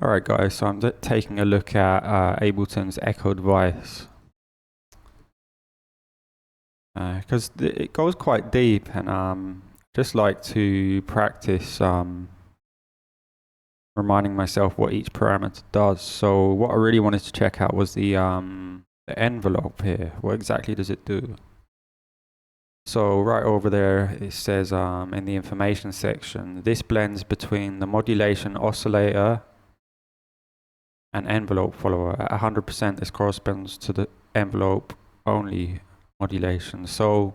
Alright guys, so I'm taking a look at Ableton's Echo device because it goes quite deep, and just like to practice reminding myself what each parameter does. So what I really wanted to check out was the envelope here. What exactly does it do? So right over there it says in the information section, this blends between the modulation oscillator and envelope follower. At 100% this corresponds to the envelope only modulation. So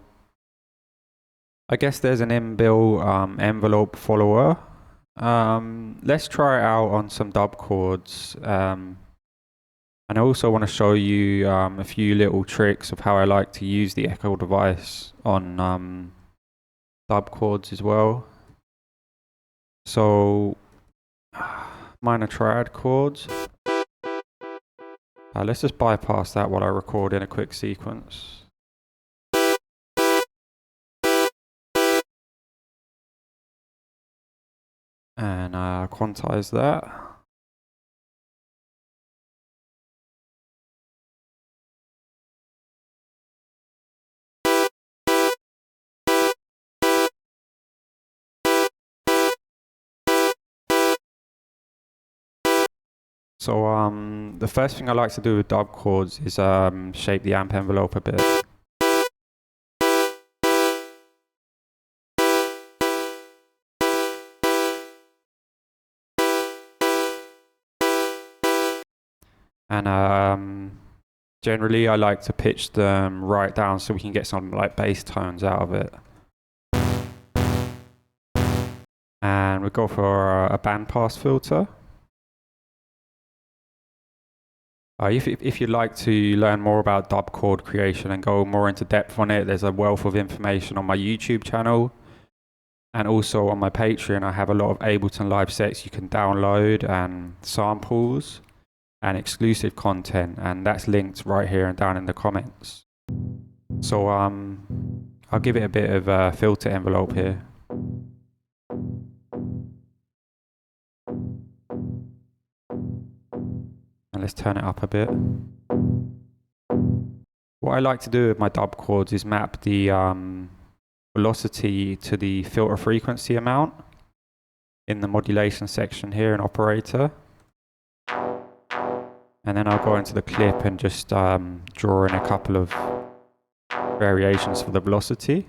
I guess there's an inbuilt envelope follower. Let's try it out on some dub chords. And I also want to show you a few little tricks of how I like to use the Echo device on dub chords as well. So minor triad chords. Let's just bypass that while I record in a quick sequence. And quantize that. So the first thing I like to do with dub chords is shape the amp envelope a bit. And generally I like to pitch them right down so we can get some like bass tones out of it. And we'll go for a bandpass filter. If you'd like to learn more about dub chord creation and go more into depth on it, there's a wealth of information on my YouTube channel. And also on my Patreon, I have a lot of Ableton Live sets you can download and samples and exclusive content. And that's linked right here and down in the comments. So I'll give it a bit of a filter envelope here. And let's turn it up a bit. What I like to do with my dub chords is map the velocity to the filter frequency amount in the modulation section here in operator. And then I'll go into the clip and just draw in a couple of variations for the velocity.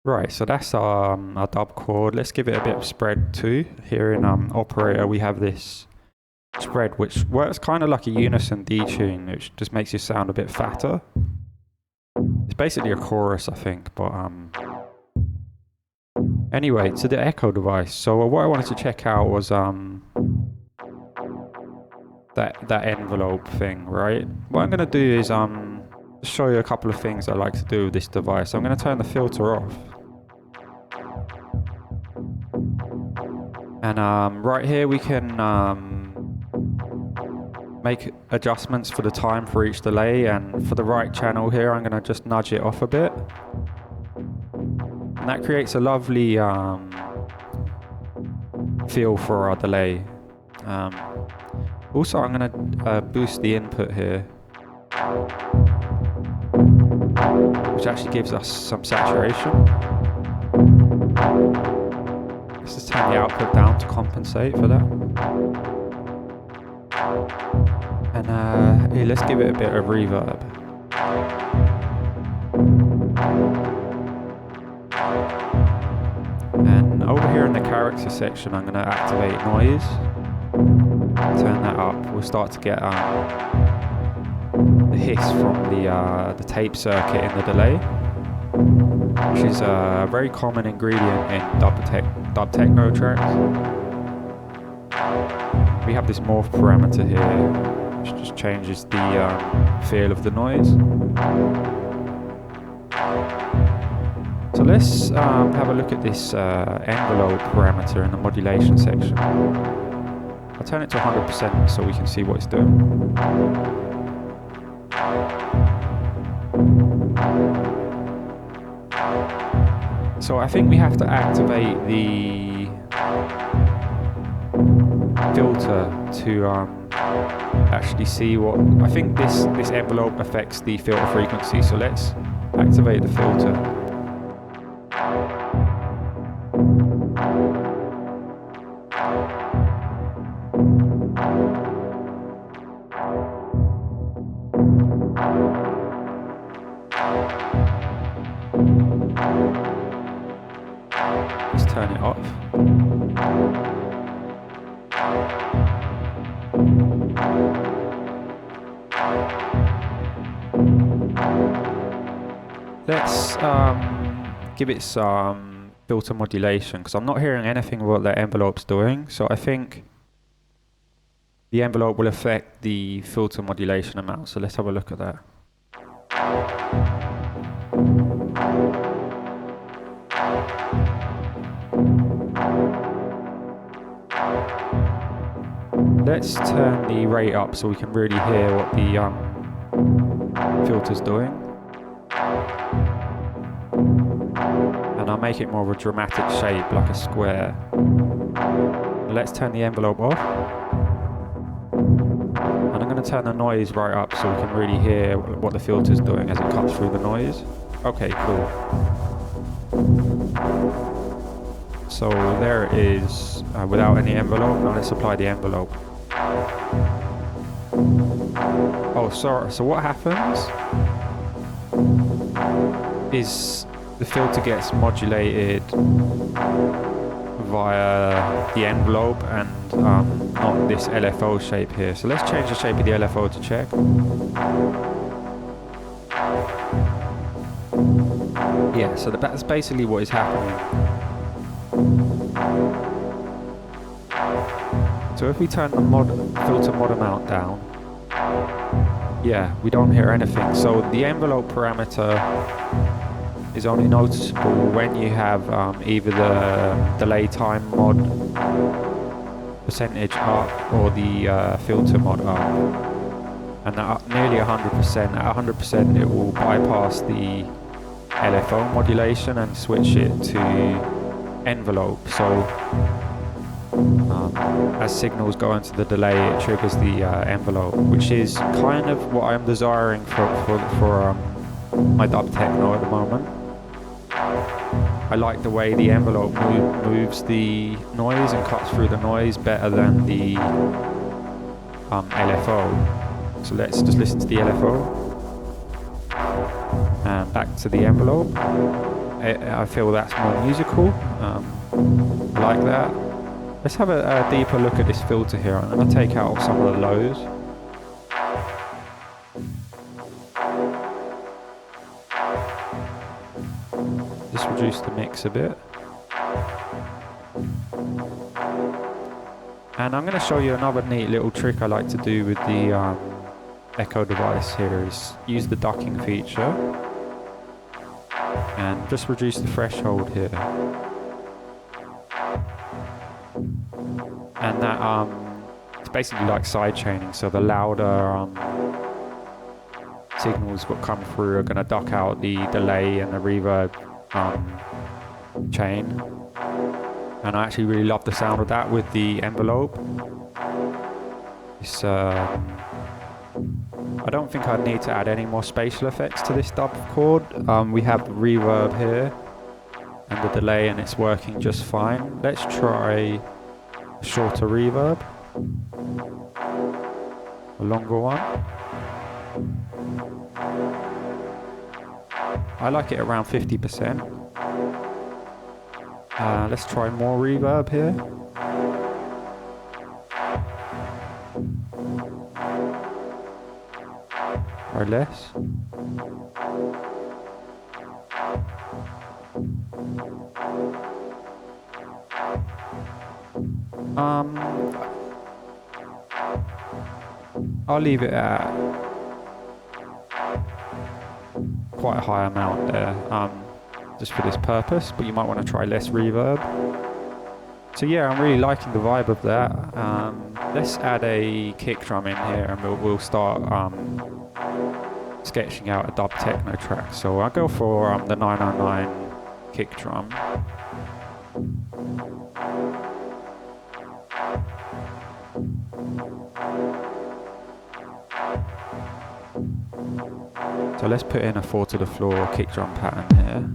Right, so that's our dub chord. Let's give it a bit of spread too. Here in operator we have this spread which works kind of like a unison detune, which just makes you sound a bit fatter. It's basically a chorus, I think, but anyway, to the Echo device. So what I wanted to check out was that envelope thing, right? What I'm going to do is show you a couple of things I like to do with this device. I'm going to turn the filter off. And right here we can make adjustments for the time for each delay, and for the right channel here I'm going to just nudge it off a bit. And that creates a lovely feel for our delay. Also I'm going to boost the input here, which actually gives us some saturation. Let's just turn the output down to compensate for that. And here, let's give it a bit of reverb. And over here in the character section, I'm going to activate noise. Turn that up. We'll start to get the hiss from the tape circuit in the delay, which is a very common ingredient in dub techno tracks. We have this morph parameter here, which just changes the feel of the noise. So let's have a look at this envelope parameter in the modulation section. I'll turn it to 100% so we can see what it's doing. So I think we have to activate the filter to actually see what... I think this envelope affects the filter frequency, so let's activate the filter. Let's turn it off. Let's give it some filter modulation, because I'm not hearing anything what the envelope's doing, so I think the envelope will affect the filter modulation amount. So let's have a look at that. Let's turn the rate up so we can really hear what the filter's doing. And I'll make it more of a dramatic shape, like a square. Let's turn the envelope off. And I'm going to turn the noise right up so we can really hear what the filter's doing as it cuts through the noise. Okay, cool. So there it is, without any envelope. Now let's apply the envelope. Oh, sorry. So what happens is the filter gets modulated via the envelope and not this LFO shape here. So let's change the shape of the LFO to check. Yeah, so that's basically what is happening. So if we turn the filter mod amount down, yeah, we don't hear anything. So the envelope parameter is only noticeable when you have either the delay time mod percentage up or the filter mod up. And at nearly 100%, at 100% it will bypass the LFO modulation and switch it to envelope. So as signals go into the delay, it triggers the envelope, which is kind of what I'm desiring for my dub techno at the moment. I like the way the envelope moves the noise and cuts through the noise better than the LFO. So let's just listen to the LFO and back to the envelope. I feel that's more musical. I like that. Let's have a deeper look at this filter here. I'm going to take out some of the lows. Just reduce the mix a bit. And I'm going to show you another neat little trick I like to do with the Echo device here is use the ducking feature and just reduce the threshold here. And that it's basically like side chaining, so the louder signals that come through are going to duck out the delay and the reverb chain. And I actually really love the sound of that with the envelope. It's I don't think I'd need to add any more spatial effects to this dub chord. We have the reverb here and the delay, and it's working just fine. Let's try a shorter reverb, a longer one. I like it around 50%. Let's try more reverb here. Or less. I'll leave it at quite a high amount there. just for this purpose, but you might want to try less reverb. So yeah, I'm really liking the vibe of that. Let's add a kick drum in here, and we'll start sketching out a dub techno track. So I'll go for the 909 kick drum. So let's put in a 4 to the floor kick drum pattern here.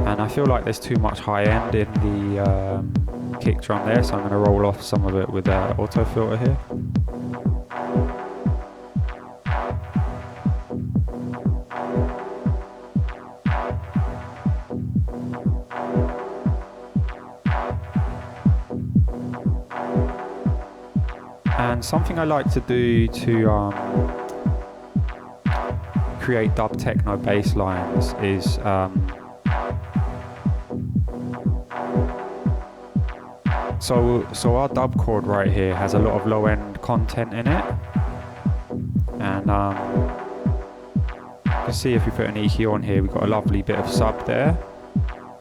And I feel like there's too much high end in the kick drum there, so I'm going to roll off some of it with an auto filter here. And something I like to do to create dub techno bass lines is so our dub chord right here has a lot of low end content in it, and you can see if we put an EQ on here, we've got a lovely bit of sub there.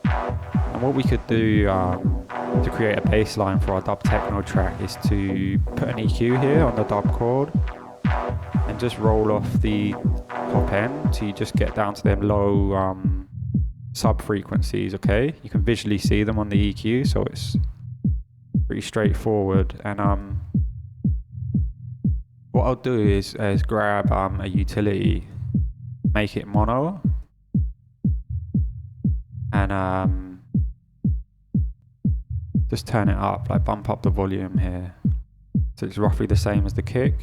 And what we could do to create a bass line for our dub techno track is to put an EQ here on the dub chord and just roll off the top end till you just get down to them low sub frequencies. Okay, you can visually see them on the EQ, so it's pretty straightforward. And what I'll do is grab a utility, make it mono, and just turn it up, like bump up the volume here so it's roughly the same as the kick.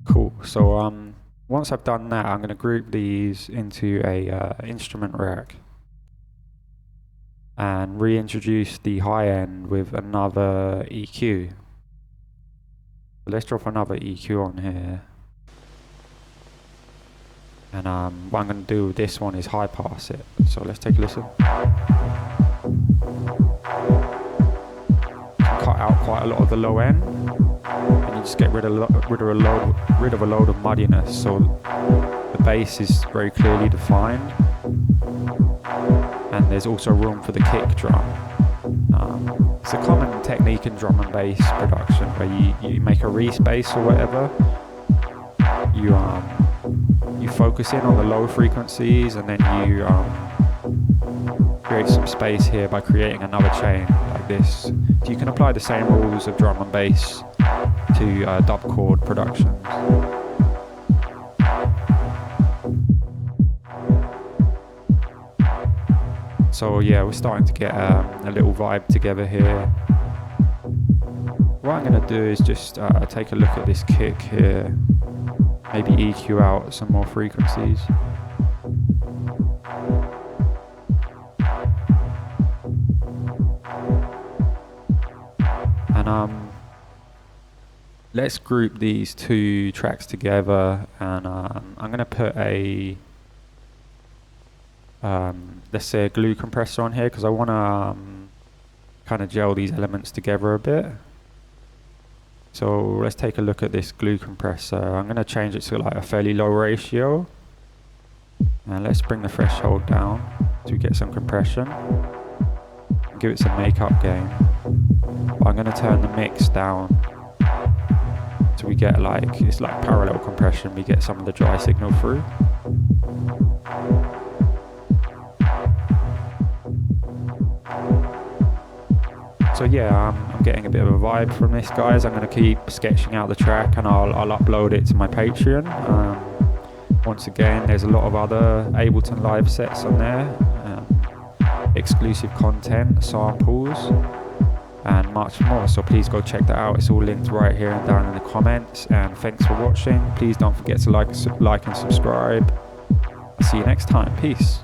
Cool. So once I've done that, I'm going to group these into a instrument rack and reintroduce the high end with another EQ. So let's drop another EQ on here. And what I'm going to do with this one is high pass it. So let's take a listen. Cut out quite a lot of the low end, and you just get rid of a load of muddiness. So the bass is very clearly defined, and there's also room for the kick drum. It's a common technique in drum and bass production where you make a Reese bass or whatever. You focus in on the low frequencies, and then you create some space here by creating another chain like this. So you can apply the same rules of drum and bass to dub chord productions. So yeah, we're starting to get a little vibe together here. What I'm going to do is just take a look at this kick here, maybe EQ out some more frequencies. And let's group these two tracks together, and I'm going to put a let's say a glue compressor on here, because I want to kind of gel these elements together a bit. So let's take a look at this glue compressor. I'm going to change it to like a fairly low ratio, and let's bring the threshold down to get some compression, give it some makeup gain. But I'm going to turn the mix down so we get like, it's like parallel compression, we get some of the dry signal through. So yeah, I'm getting a bit of a vibe from this, guys. I'm going to keep sketching out the track, and I'll upload it to my Patreon. Once again, there's a lot of other Ableton Live sets on there, exclusive content, samples, and much more. So please go check that out. It's all linked right here and down in the comments. And thanks for watching. Please don't forget to like and subscribe. I'll see you next time. Peace.